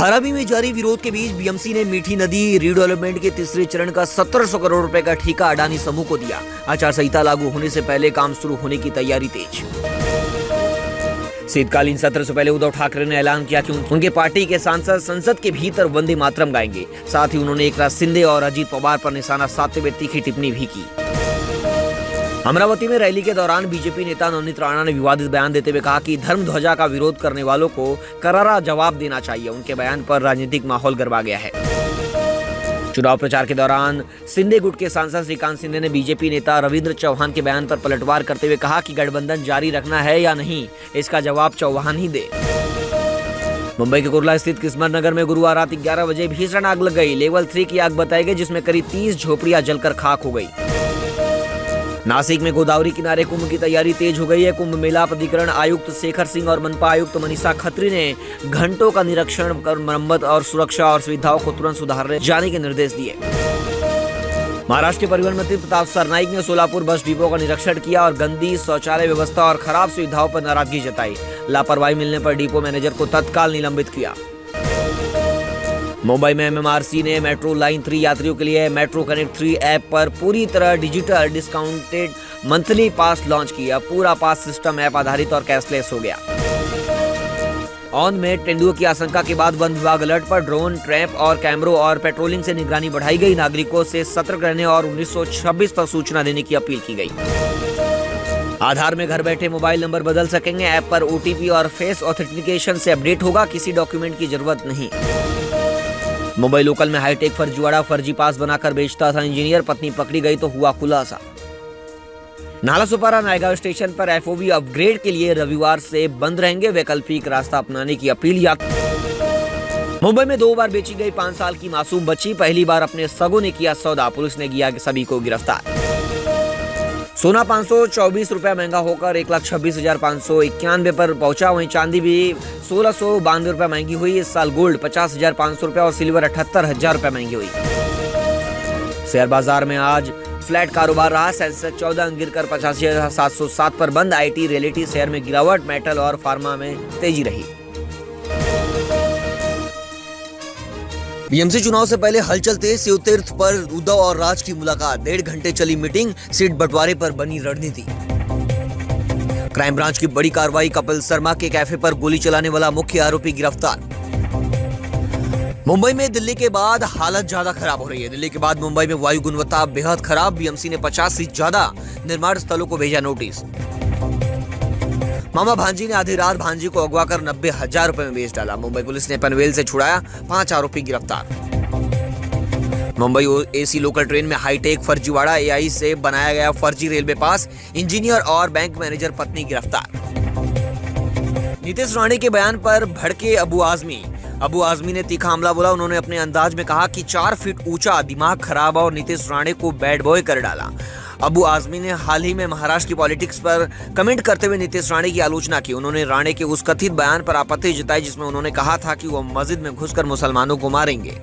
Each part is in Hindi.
धारावी में जारी विरोध के बीच बीएमसी ने मीठी नदी रीडेवलपमेंट के तीसरे चरण का 1700 करोड़ रुपए का ठेका अडानी समूह को दिया। आचार संहिता लागू होने से पहले काम शुरू होने की तैयारी तेज। शीतकालीन सत्र से पहले उद्धव ठाकरे ने ऐलान किया कि उनके पार्टी के सांसद संसद के भीतर वंदे मातरम गाएंगे। साथ ही उन्होंने एकनाथ शिंदे और अजीत पवार पर निशाना साधते हुए तीखी टिप्पणी भी की। अमरावती में रैली के दौरान बीजेपी नेता नवनीत राणा ने विवादित बयान देते हुए कहा कि धर्म ध्वजा का विरोध करने वालों को करारा जवाब देना चाहिए। उनके बयान पर राजनीतिक माहौल गरमा गया है। चुनाव प्रचार के दौरान सिंधे गुट के सांसद श्रीकांत शिंदे ने बीजेपी नेता रविंद्र चौहान के बयान पर पलटवार करते हुए कहा कि गठबंधन जारी रखना है या नहीं, इसका जवाब चौहान ही दे। मुंबई के कुर्ला स्थित किस्मत नगर में गुरुवार रात 11 बजे भीषण आग लग गई। लेवल 3 की आग बताई गई, जिसमें करीब 30 झोपड़ियां जलकर खाक हो गई। नासिक में गोदावरी किनारे कुंभ की तैयारी तेज हो गई है। कुंभ मेला प्राधिकरण आयुक्त शेखर सिंह और मनपा आयुक्त मनीषा खत्री ने घंटों का निरीक्षण कर मरम्मत और सुरक्षा और सुविधाओं को तुरंत सुधारने जाने के निर्देश दिए। महाराष्ट्र के परिवहन मंत्री प्रताप सरनाइक ने सोलापुर बस डिपो का निरीक्षण किया और गंदी शौचालय व्यवस्था और खराब सुविधाओं पर नाराजगी जताई। लापरवाही मिलने पर डिपो मैनेजर को तत्काल निलंबित किया। मुंबई में एमएमआरसी ने मेट्रो लाइन 3 यात्रियों के लिए मेट्रो कनेक्ट 3 ऐप पर पूरी तरह digital discounted monthly pass launch किया। पूरा पास सिस्टम ऐप आधारित और कैशलेस हो गया। औंध में तेंदुए की आशंका के बाद वन विभाग अलर्ट पर ड्रोन, ट्रैप और कैमरों और पेट्रोलिंग से निगरानी बढ़ाई गई। नागरिकों से सतर्क रहने और 1926 पर सूचना देने की अपील की गई। आधार में घर बैठे मोबाइल नंबर बदल सकेंगे। ऐप पर ओटीपी और फेस ऑथेंटिकेशन से अपडेट होगा, किसी डॉक्यूमेंट की जरूरत नहीं। मुंबई लोकल में हाईटेक फर्जीवाड़ा, फर्जी पास बनाकर बेचता था इंजीनियर, पत्नी पकड़ी गई तो हुआ खुलासा। नालासोपारा नायगांव स्टेशन पर एफओवी अपग्रेड के लिए रविवार से बंद रहेंगे, वैकल्पिक रास्ता अपनाने की अपील। मुंबई में 2 बार बेची गई 5 साल की मासूम बच्ची, पहली बार अपने सगों ने किया सौदा, पुलिस ने किया सभी को गिरफ्तार। सोना 524 रुपया महंगा होकर 1,26,591 पर पहुंचा। वहीं चांदी भी 1,692 रुपया महंगी हुई। इस साल गोल्ड 50,500 रुपया और सिल्वर 78,000 रुपया महंगी हुई। शेयर बाजार में आज फ्लैट कारोबार रहा। सेंसेक्स 14 अंक गिरकर 85,707 पर बंद। आईटी रियलिटी शेयर में गिरावट, मेटल और फार्मा में तेजी रही। बीएमसी चुनाव से पहले हलचल तेज। शिवतीर्थ पर उद्धव और राज की मुलाकात, 1.5 घंटे चली मीटिंग, सीट बंटवारे पर बनी रणनीति। क्राइम ब्रांच की बड़ी कार्रवाई, कपिल शर्मा के कैफे पर गोली चलाने वाला मुख्य आरोपी गिरफ्तार। मुंबई में दिल्ली के बाद हालत ज्यादा खराब हो रही है। दिल्ली के बाद मुंबई में वायु गुणवत्ता बेहद खराब। बीएमसी ने 50 से ज्यादा निर्माण स्थलों को भेजा नोटिस। मामा भांजी ने आधी रात भांजी को अगवा कर 90,000 रुपए में बेच डाला। मुंबई पुलिस ने पनवेल से छुड़ाया 5 आरोपी गिरफ्तार। मुंबई एसी लोकल ट्रेन में हाईटेक फर्जीवाड़ा, एआई से बनाया गया फर्जी रेलवे पास, इंजीनियर और बैंक मैनेजर पत्नी गिरफ्तार। नीतीश राणे के बयान पर भड़के अबू आजमी ने तीखा हमला बोला। उन्होंने अपने अंदाज में कहा कि 4 फीट ऊंचा, दिमाग खराब और नीतीश राणे को बैड बॉय कर डाला। अबू आजमी ने हाल ही में महाराष्ट्र की पॉलिटिक्स पर कमेंट करते हुए नीतीश राणे की आलोचना की। उन्होंने राणे के उस कथित बयान पर आपत्ति जताई जिसमें उन्होंने कहा था कि वो मस्जिद में घुसकर मुसलमानों को मारेंगे।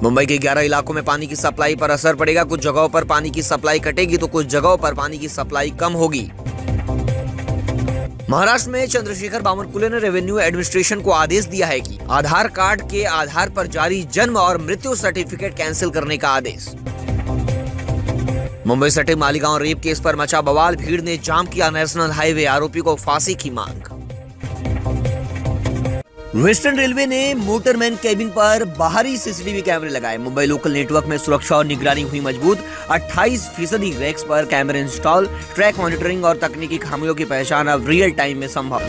मुंबई के 11 इलाकों में पानी की सप्लाई पर असर पड़ेगा। कुछ जगहों पर पानी की सप्लाई कटेगी तो कुछ जगहों पर पानी की सप्लाई कम होगी। महाराष्ट्र में चंद्रशेखर बावनकुले ने रेवेन्यू एडमिनिस्ट्रेशन को आदेश दिया है कि आधार कार्ड के आधार पर जारी जन्म और मृत्यु सर्टिफिकेट कैंसिल करने का आदेश। मुंबई सटे मालीगांव रेप केस पर मचा बवाल, भीड़ ने जाम किया नेशनल हाईवे, आरोपी को फांसी की मांग। वेस्टर्न रेलवे ने मोटरमैन केबिन पर बाहरी सीसीटीवी कैमरे लगाए। मुंबई लोकल नेटवर्क में सुरक्षा और निगरानी हुई मजबूत। 28% रैक्स पर कैमरे इंस्टॉल। ट्रैक मॉनिटरिंग और तकनीकी खामियों की पहचान अब रियल टाइम में संभव।